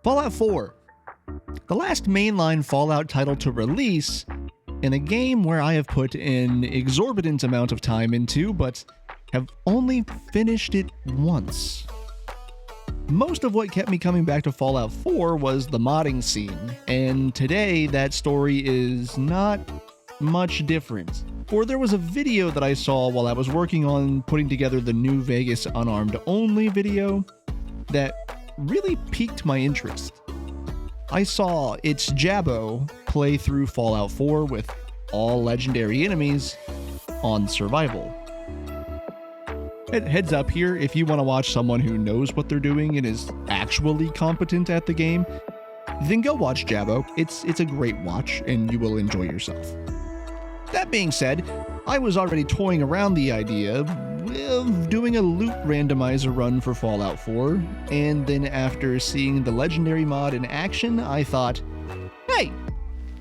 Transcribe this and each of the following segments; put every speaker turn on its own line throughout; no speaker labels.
Fallout 4. The last mainline Fallout title to release, in a game where I have put an exorbitant amount of time into, but have only finished it once. Most of what kept me coming back to Fallout 4 was the modding scene, and today that story is not much different. For there was a video that I saw while I was working on putting together the New Vegas Unarmed Only video that really piqued my interest. I saw ItsJabo play through Fallout 4 with all legendary enemies on survival. Heads up here, if you want to watch someone who knows what they're doing and is actually competent at the game, then go watch Jabo. It's a great watch and you will enjoy yourself. That being said, I was already toying around the idea of doing a loot randomizer run for Fallout 4, and then after seeing the legendary mod in action, I thought, hey,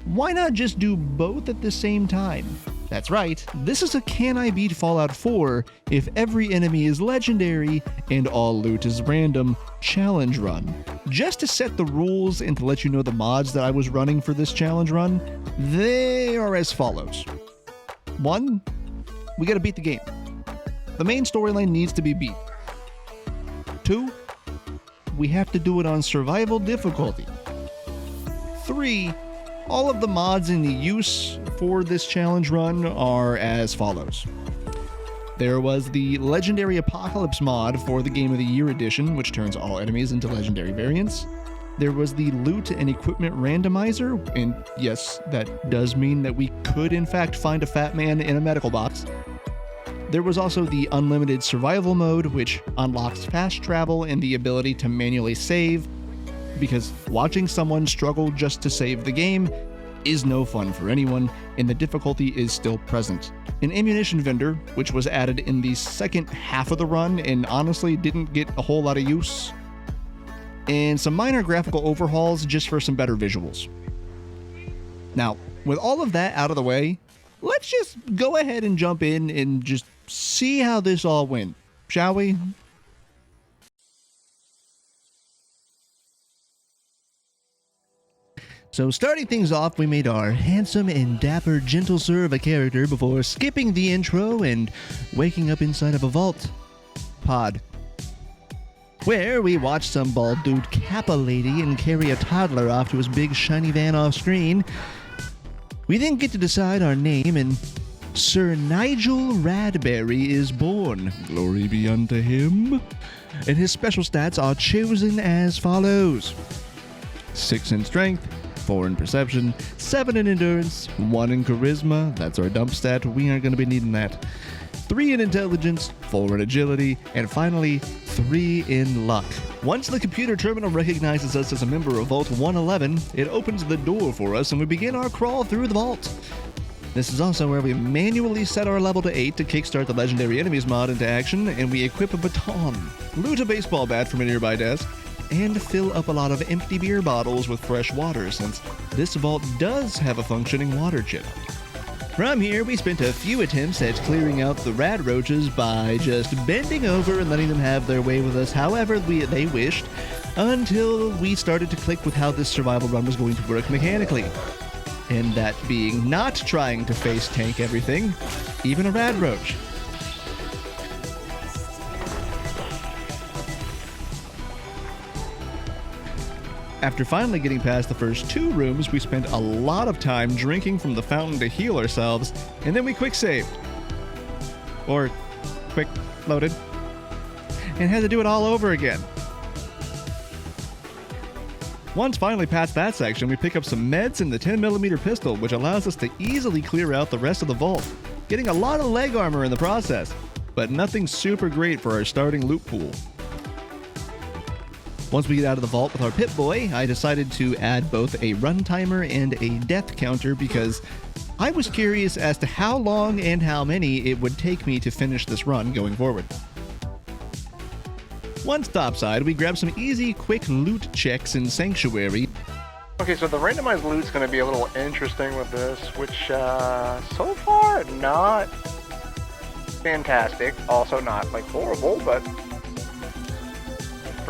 why not just do both at the same time? That's right, this is a Can I Beat Fallout 4 if every enemy is legendary and all loot is random challenge run. Just to set the rules and to let you know the mods that I was running for this challenge run, they are as follows. 1, we gotta beat the game. The main storyline needs to be beat. 2, we have to do it on survival difficulty. 3, all of the mods in use for this challenge run are as follows. There was the Legendary Apocalypse mod for the Game of the Year edition, which turns all enemies into legendary variants. There was the Loot and Equipment Randomizer, and yes, that does mean that we could in fact find a fat man in a medical box. There was also the Unlimited Survival mode, which unlocks fast travel and the ability to manually save, because watching someone struggle just to save the game is no fun for anyone, and the difficulty is still present. An ammunition vendor, which was added in the second half of the run and honestly didn't get a whole lot of use. And some minor graphical overhauls just for some better visuals. Now, with all of that out of the way, let's just go ahead and jump in and just see how this all went, shall we? So starting things off, we made our handsome and dapper gentle sir of a character before skipping the intro and waking up inside of a vault pod, where we watched some bald dude cap a lady and carry a toddler off to his big shiny van off screen. We then get to decide our name, and Sir Nigel Radberry is born. Glory be unto him. And his special stats are chosen as follows: 6 in strength, 4 in perception, 7 in endurance, 1 in charisma, that's our dump stat, we aren't going to be needing that, 3 in intelligence, 4 in agility, and finally 3 in luck. Once the computer terminal recognizes us as a member of Vault 111, it opens the door for us and we begin our crawl through the vault. This is also where we manually set our level to 8 to kickstart the Legendary Enemies mod into action, and we equip a baton, loot a baseball bat from a nearby desk, and fill up a lot of empty beer bottles with fresh water, since this vault does have a functioning water chip. From here, we spent a few attempts at clearing out the rad roaches by just bending over and letting them have their way with us however they wished, until we started to click with how this survival run was going to work mechanically. And that being not trying to face tank everything, even a rad roach. After finally getting past the first 2 rooms, we spent a lot of time drinking from the fountain to heal ourselves, and then we quick saved. Or quick loaded. And had to do it all over again. Once finally past that section, we pick up some meds and the 10mm pistol, which allows us to easily clear out the rest of the vault, getting a lot of leg armor in the process, but nothing super great for our starting loot pool. Once we get out of the vault with our Pip-Boy, I decided to add both a run timer and a death counter because I was curious as to how long and how many it would take me to finish this run going forward. Once topside, we grabbed some easy, quick loot checks in Sanctuary.
Okay, so the randomized loot's going to be a little interesting with this, which so far not fantastic, also not like horrible, but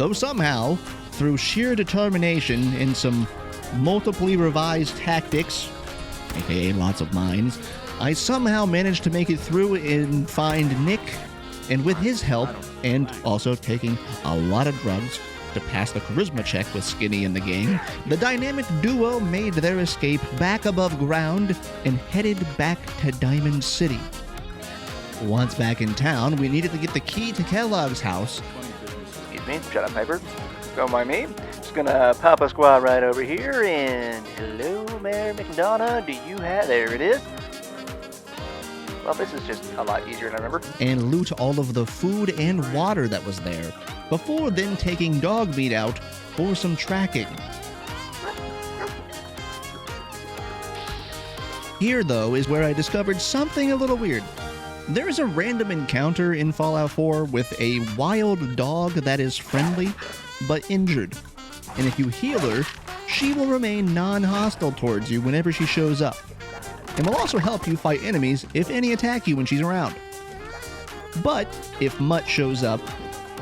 Though somehow, through sheer determination and some multiply revised tactics, aka lots of mines, I somehow managed to make it through and find Nick, and with his help, and also taking a lot of drugs to pass the charisma check with Skinny in the game, the dynamic duo made their escape back above ground and headed back to Diamond City. Once back in town, we needed to get the key to Kellogg's house.
Excuse me, shut up, Piper. Don't mind me. Just gonna pop a squad right over here and hello, Mayor McDonough. Do you have? There it is. Well, this is just a lot easier than I remember.
And loot all of the food and water that was there, before then taking Dogmeat out for some tracking. Here, though, is where I discovered something a little weird. There is a random encounter in Fallout 4 with a wild dog that is friendly, but injured. And if you heal her, she will remain non-hostile towards you whenever she shows up, and will also help you fight enemies if any attack you when she's around. But if Mutt shows up,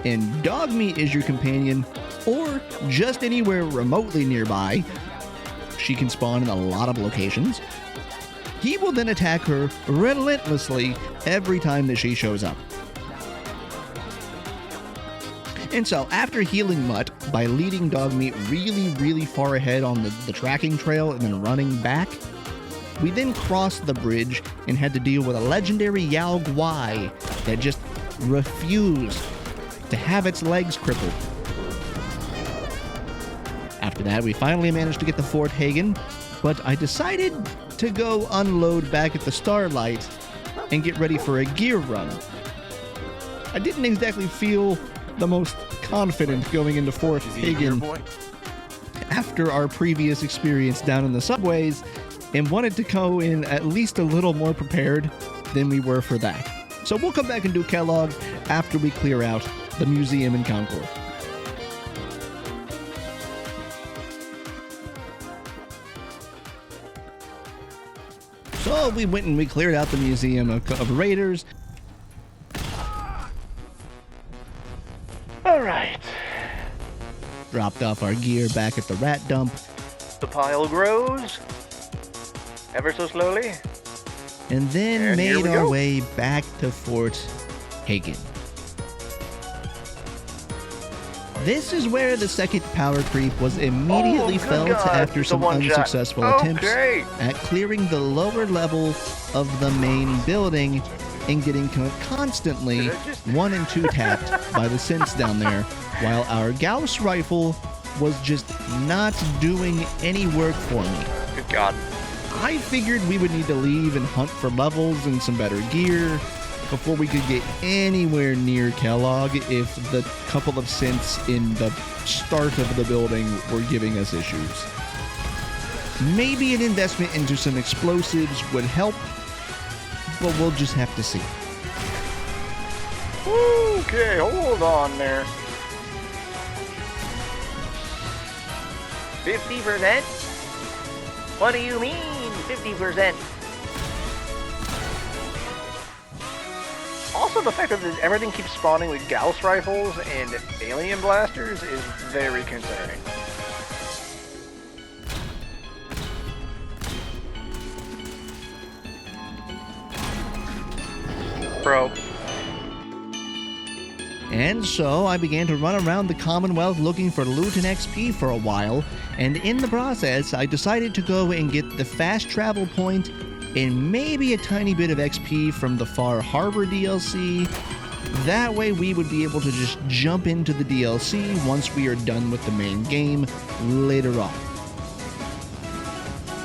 and Dogmeat is your companion, or just anywhere remotely nearby, she can spawn in a lot of locations, he will then attack her relentlessly every time that she shows up. And so, after healing Mutt by leading Dogmeat really far ahead on the tracking trail and then running back, we then crossed the bridge and had to deal with a legendary Yao Guai that just refused to have its legs crippled. After that, we finally managed to get to Fort Hagen, but I decided to go unload back at the Starlight and get ready for a gear run. I didn't exactly feel the most confident going into Fort Hagen after our previous experience down in the subways, and wanted to go in at least a little more prepared than we were for that. So we'll come back and do Kellogg after we clear out the museum in Concord. So we went and we cleared out the museum of raiders.
All right.
Dropped off our gear back at the rat dump.
The pile grows ever so slowly.
And then
And here
made
we
our
go.
way back to Fort Hagen. This is where the second power creep was immediately
Oh, good
felt
God,
after
the
some
one shot.
unsuccessful attempts
Okay.
at clearing the lower level of the main building and getting constantly
Did I just-
1 and 2 tapped by the synths down there, while our Gauss rifle was just not doing any work for me.
Good God.
I figured we would need to leave and hunt for levels and some better gear before we could get anywhere near Kellogg if the couple of synths in the start of the building were giving us issues. Maybe an investment into some explosives would help, but we'll just have to see.
Okay, hold on there. 50%? What do you mean, 50%? Also, the fact that everything keeps spawning with Gauss rifles and alien blasters is very concerning. Bro.
And so I began to run around the Commonwealth looking for loot and XP for a while, and in the process I decided to go and get the fast travel point and maybe a tiny bit of XP from the Far Harbor DLC. That way we would be able to just jump into the DLC once we are done with the main game later on.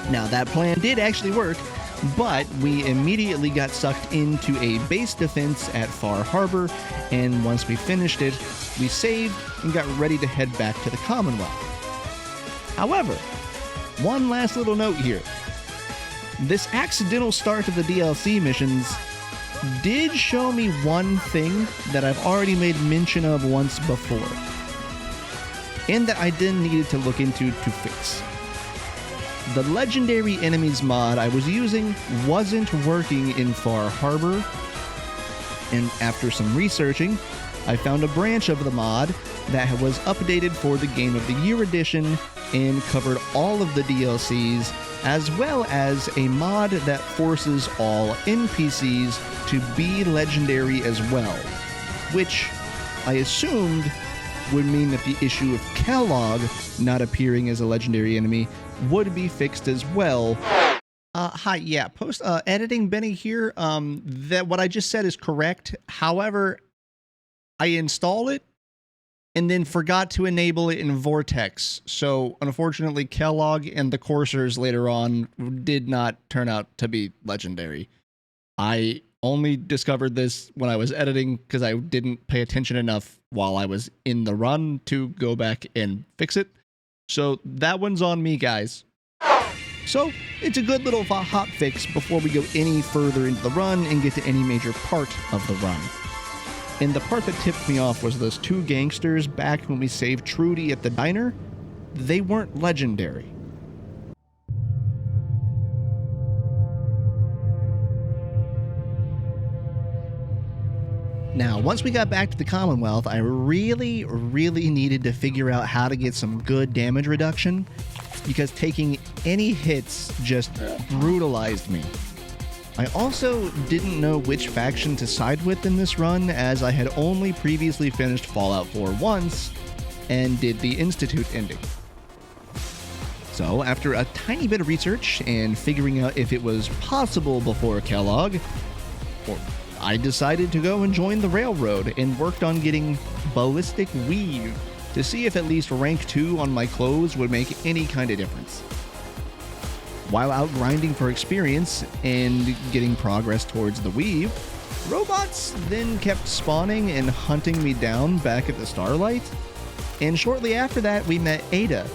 Now that plan did actually work, but we immediately got sucked into a base defense at Far Harbor, and once we finished it, we saved and got ready to head back to the Commonwealth. However, one last little note here. This accidental start of the DLC missions did show me one thing that I've already made mention of once before, and that I then needed to look into to fix. The legendary enemies mod I was using wasn't working in Far Harbor, and after some researching, I found a branch of the mod that was updated for the Game of the Year edition and covered all of the DLCs, as well as a mod that forces all NPCs to be legendary as well, which I assumed would mean that the issue of Kellogg not appearing as a legendary enemy would be fixed as well. Hi, yeah, post editing Benny here. That what I just said is correct. However, I installed it and then forgot to enable it in Vortex. So unfortunately, Kellogg and the coursers later on did not turn out to be legendary. I only discovered this when I was editing because I didn't pay attention enough while I was in the run to go back and fix it. So that one's on me, guys. So it's a good little hot fix before we go any further into the run and get to any major part of the run. And the part that tipped me off was those two gangsters back when we saved Trudy at the diner. They weren't legendary. Now, once we got back to the Commonwealth, I really needed to figure out how to get some good damage reduction, because taking any hits just brutalized me. I also didn't know which faction to side with in this run, as I had only previously finished Fallout 4 once and did the Institute ending. So, after a tiny bit of research and figuring out if it was possible before Kellogg, I decided to go and join the Railroad and worked on getting Ballistic Weave to see if at least rank 2 on my clothes would make any kind of difference. While out grinding for experience and getting progress towards the weave, robots then kept spawning and hunting me down back at the Starlight, and shortly after that we met Ada.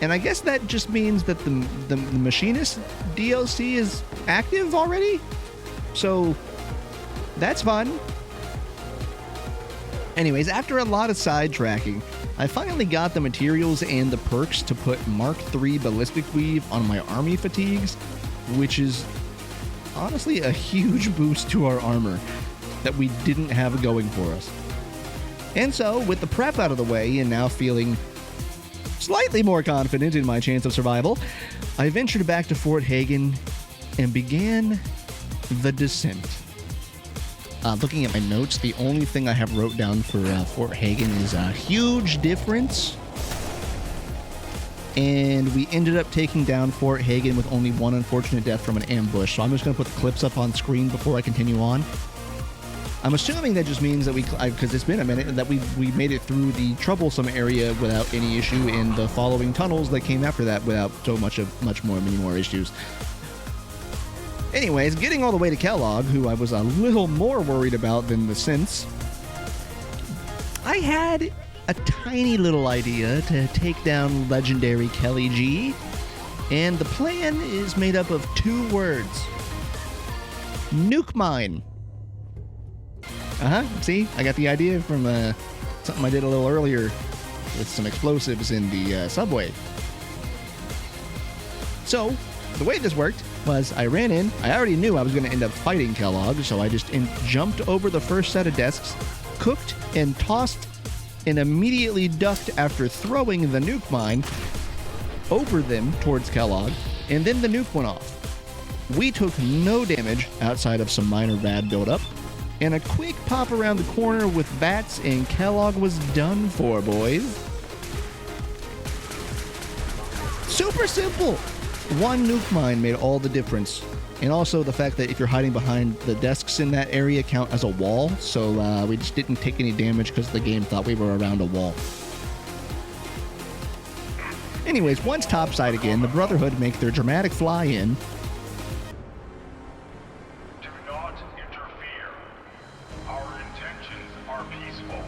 And I guess that just means that the Machinist DLC is active already? So that's fun. Anyways, after a lot of sidetracking, I finally got the materials and the perks to put Mark III Ballistic Weave on my army fatigues, which is honestly a huge boost to our armor that we didn't have going for us. And so, with the prep out of the way and now feeling slightly more confident in my chance of survival, I ventured back to Fort Hagen and began the descent. Looking at my notes, the only thing I have wrote down for Fort Hagen is a huge difference. And we ended up taking down Fort Hagen with only one unfortunate death from an ambush. So I'm just going to put the clips up on screen before I continue on. I'm assuming that just means that because it's been a minute, that we made it through the troublesome area without any issue, in the following tunnels that came after that without many more issues. Anyways, getting all the way to Kellogg, who I was a little more worried about than the synths, I had a tiny little idea to take down legendary Kelly G, and the plan is made up of 2 words. Nuke mine. See? I got the idea from something I did a little earlier with some explosives in the subway. So, the way this worked was I ran in. I already knew I was going to end up fighting Kellogg, so I just jumped over the first set of desks, cooked and tossed, and immediately ducked after throwing the nuke mine over them towards Kellogg, and then the nuke went off. We took no damage outside of some minor rad buildup, and a quick pop around the corner with bats, and Kellogg was done for, boys. Super simple! One nuke mine made all the difference. And also the fact that if you're hiding behind the desks in that area count as a wall, so we just didn't take any damage because the game thought we were around a wall. Anyways, once topside again, the Brotherhood make their dramatic fly-in.
Do not interfere. Our intentions are peaceful.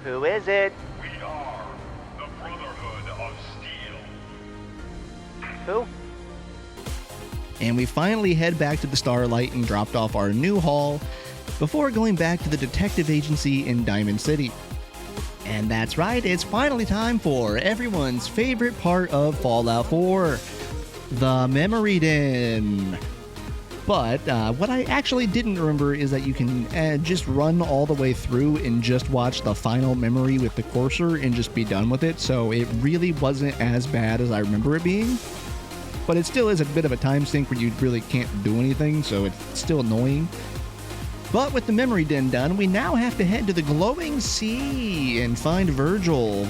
Who is it?
We are the Brotherhood of Steel.
Who?
And we finally head back to the Starlight and dropped off our new haul before going back to the detective agency in Diamond City. And that's right, it's finally time for everyone's favorite part of Fallout 4, the Memory Den. But what I actually didn't remember is that you can just run all the way through and just watch the final memory with the cursor and just be done with it. So it really wasn't as bad as I remember it being. But it still is a bit of a time sink where you really can't do anything, so it's still annoying. But with the memory den done, we now have to head to the glowing sea and find Virgil.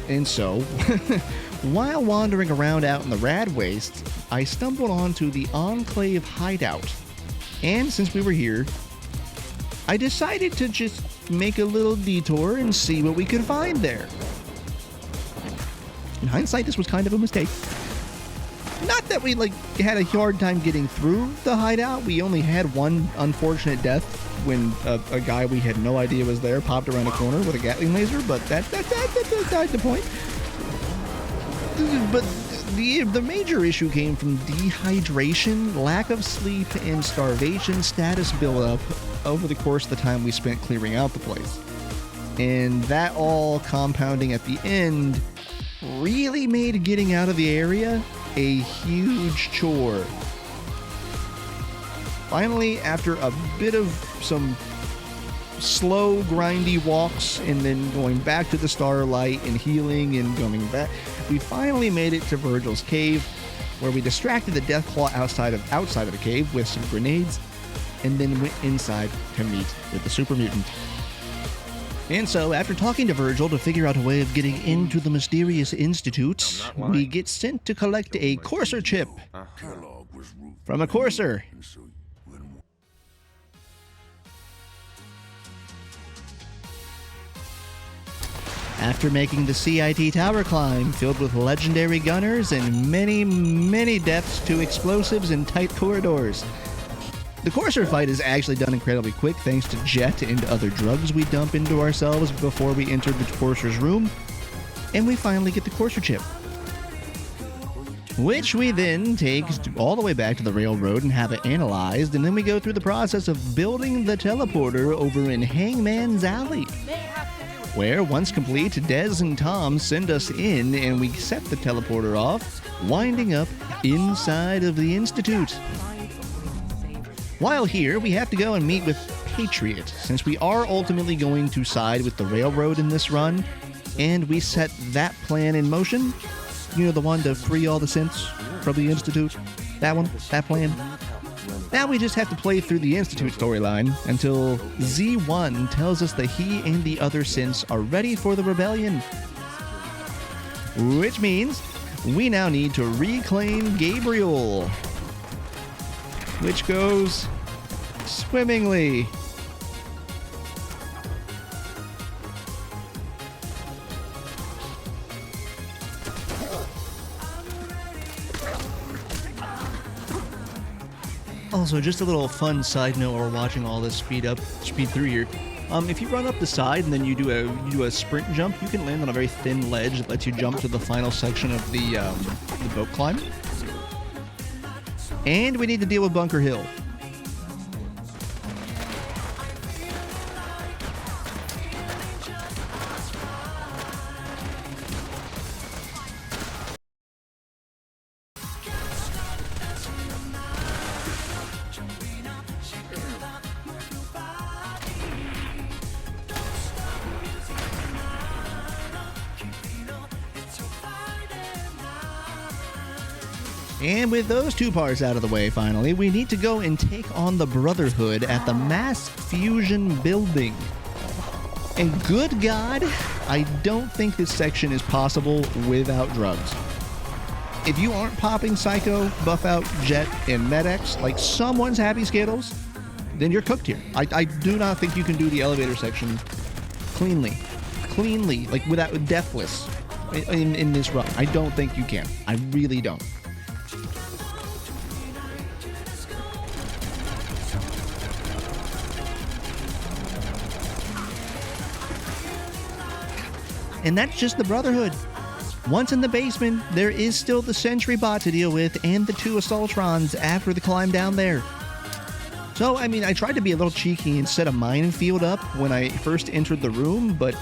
And so, while wandering around out in the Rad Waste, I stumbled onto the Enclave hideout. And since we were here, I decided to just make a little detour and see what we could find there. In hindsight, this was kind of a mistake. Not that we had a hard time getting through the hideout. We only had one unfortunate death when a guy we had no idea was there popped around a corner with a Gatling laser, but that's the point. But the major issue came from dehydration, lack of sleep, and starvation status buildup over the course of the time we spent clearing out the place. And that all compounding at the end really made getting out of the area a huge chore. Finally, after a bit of some slow, grindy walks and then going back to the starlight and healing and going back, we finally made it to Virgil's cave, where we distracted the Deathclaw outside of the cave with some grenades, and then went inside to meet with the super mutant. And so, after talking to Virgil to figure out a way of getting into the mysterious institute, we get sent to collect a Courser chip from a Courser. After making the CIT tower climb, filled with legendary gunners and many, many deaths to explosives in tight corridors. The Courser fight is actually done incredibly quick thanks to Jet and other drugs we dump into ourselves before we enter the Courser's room, and we finally get the Courser chip, which we then take all the way back to the railroad and have it analyzed, and then we go through the process of building the teleporter over in Hangman's Alley, where, once complete, Dez and Tom send us in and we set the teleporter off, winding up inside of the Institute. While here, we have to go and meet with Patriot, since we are ultimately going to side with the railroad in this run, and we set that plan in motion. You know, the one to free all the synths from the Institute? That one? That plan? Now we just have to play through the Institute storyline until Z1 tells us that he and the other synths are ready for the rebellion. Which means we now need to reclaim Gabriel, which goes swimmingly. Also, just a little fun side note while we're watching all this speed through here. If you run up the side and then you do a sprint jump, you can land on a very thin ledge that lets you jump to the final section of the boat climb. And we need to deal with Bunker Hill. And with those two parts out of the way, finally, we need to go and take on the Brotherhood at the Mass Fusion Building. And good God, I don't think this section is possible without drugs. If you aren't popping Psycho, Buff Out, Jet, and Med-X like someone's Happy Skittles, then you're cooked here. I do not think you can do the elevator section cleanly, like without deathless in this run. I don't think you can. I really don't. And that's just the Brotherhood. Once in the basement, there is still the Sentry Bot to deal with and the two Assaultrons after the climb down there. So, I mean, I tried to be a little cheeky and set a minefield up when I first entered the room, but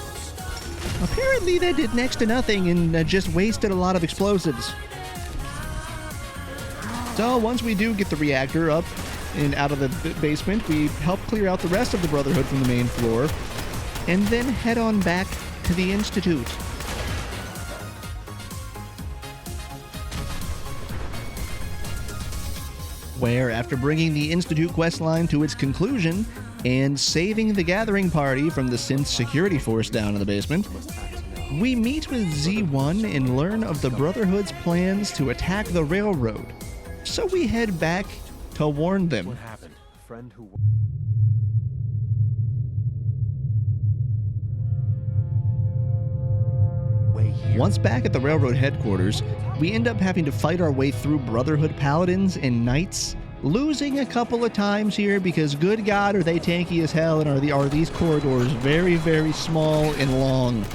apparently that did next to nothing and just wasted a lot of explosives. So, once we do get the reactor up and out of the basement, we help clear out the rest of the Brotherhood from the main floor, and then head on back to the Institute. Where, after bringing the Institute questline to its conclusion and saving the Gathering Party from the synth security force down in the basement, we meet with Z1 and learn of the Brotherhood's plans to attack the railroad. So we head back to warn them.
What happened? A friend who...
Once back at the railroad headquarters, we end up having to fight our way through Brotherhood paladins and knights, losing a couple of times here because, good God, are they tanky as hell, and are these corridors very, very small and long.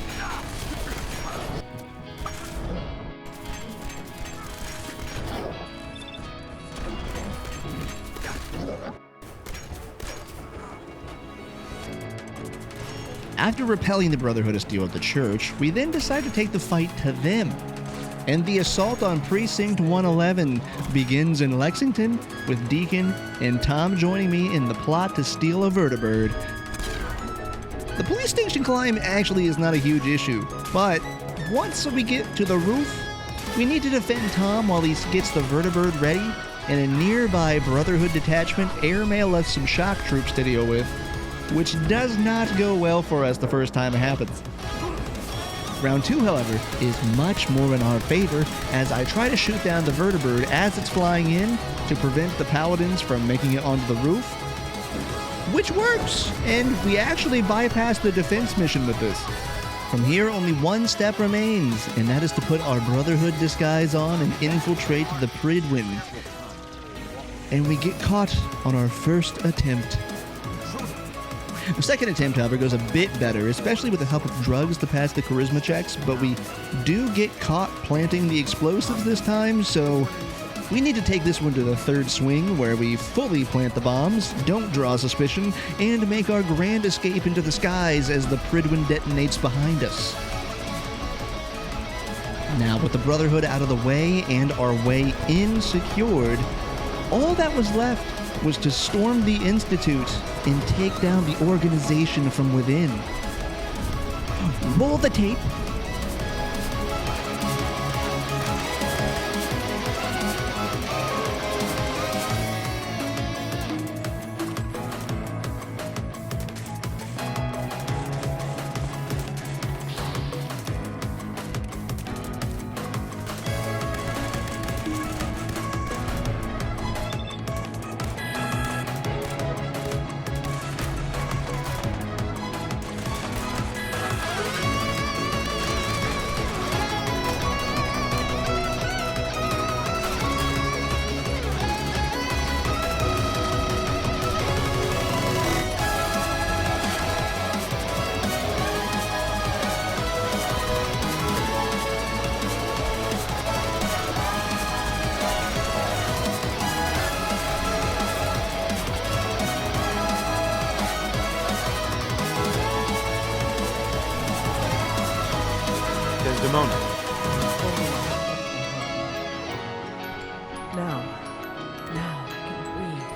After repelling the Brotherhood of Steel at the church, we then decide to take the fight to them. And the assault on Precinct 111 begins in Lexington, with Deacon and Tom joining me in the plot to steal a vertibird. The police station climb actually is not a huge issue, but once we get to the roof, we need to defend Tom while he gets the vertibird ready, and a nearby Brotherhood detachment airmail us some shock troops to deal with, which does not go well for us the first time it happens. Round 2, however, is much more in our favor, as I try to shoot down the vertibird as it's flying in to prevent the paladins from making it onto the roof, which works, and we actually bypass the defense mission with this. From here, only one step remains, and that is to put our Brotherhood disguise on and infiltrate the Pridwin. And we get caught on our first attempt. The second attempt, however, goes a bit better, especially with the help of drugs to pass the charisma checks, but we do get caught planting the explosives this time, so we need to take this one to the third swing, where we fully plant the bombs, don't draw suspicion, and make our grand escape into the skies as the Pridwin detonates behind us. Now, with the Brotherhood out of the way and our way in secured, all that was left was to storm the Institute and take down the organization from within. Roll the tape.
Desdemona.
Now I can breathe.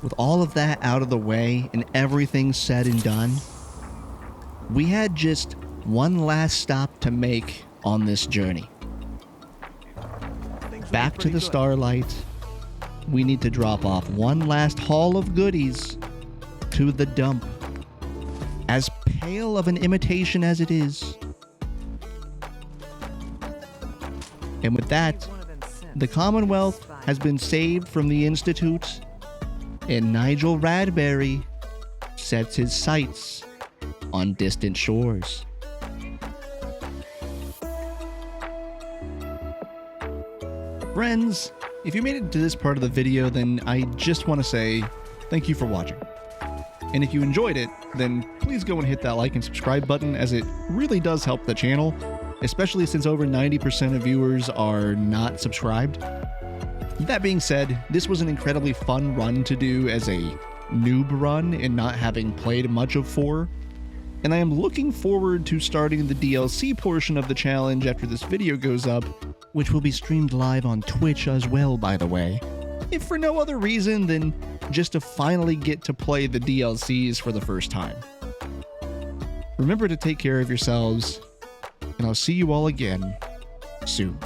With all of that out of the way and everything said and done, we had just one last stop to make on this journey. Back to the Starlight, we need to drop off one last haul of goodies to the dump. As pale of an imitation as it is. And with that, the Commonwealth has been saved from the Institute, and Nigel Radberry sets his sights on distant shores. Friends, if you made it to this part of the video, then I just want to say thank you for watching. And if you enjoyed it, then please go and hit that like and subscribe button, as it really does help the channel, especially since over 90% of viewers are not subscribed. That being said, this was an incredibly fun run to do as a noob run and not having played much of 4. And I am looking forward to starting the DLC portion of the challenge after this video goes up, which will be streamed live on Twitch as well, by the way. If for no other reason than just to finally get to play the DLCs for the first time. Remember to take care of yourselves, and I'll see you all again soon.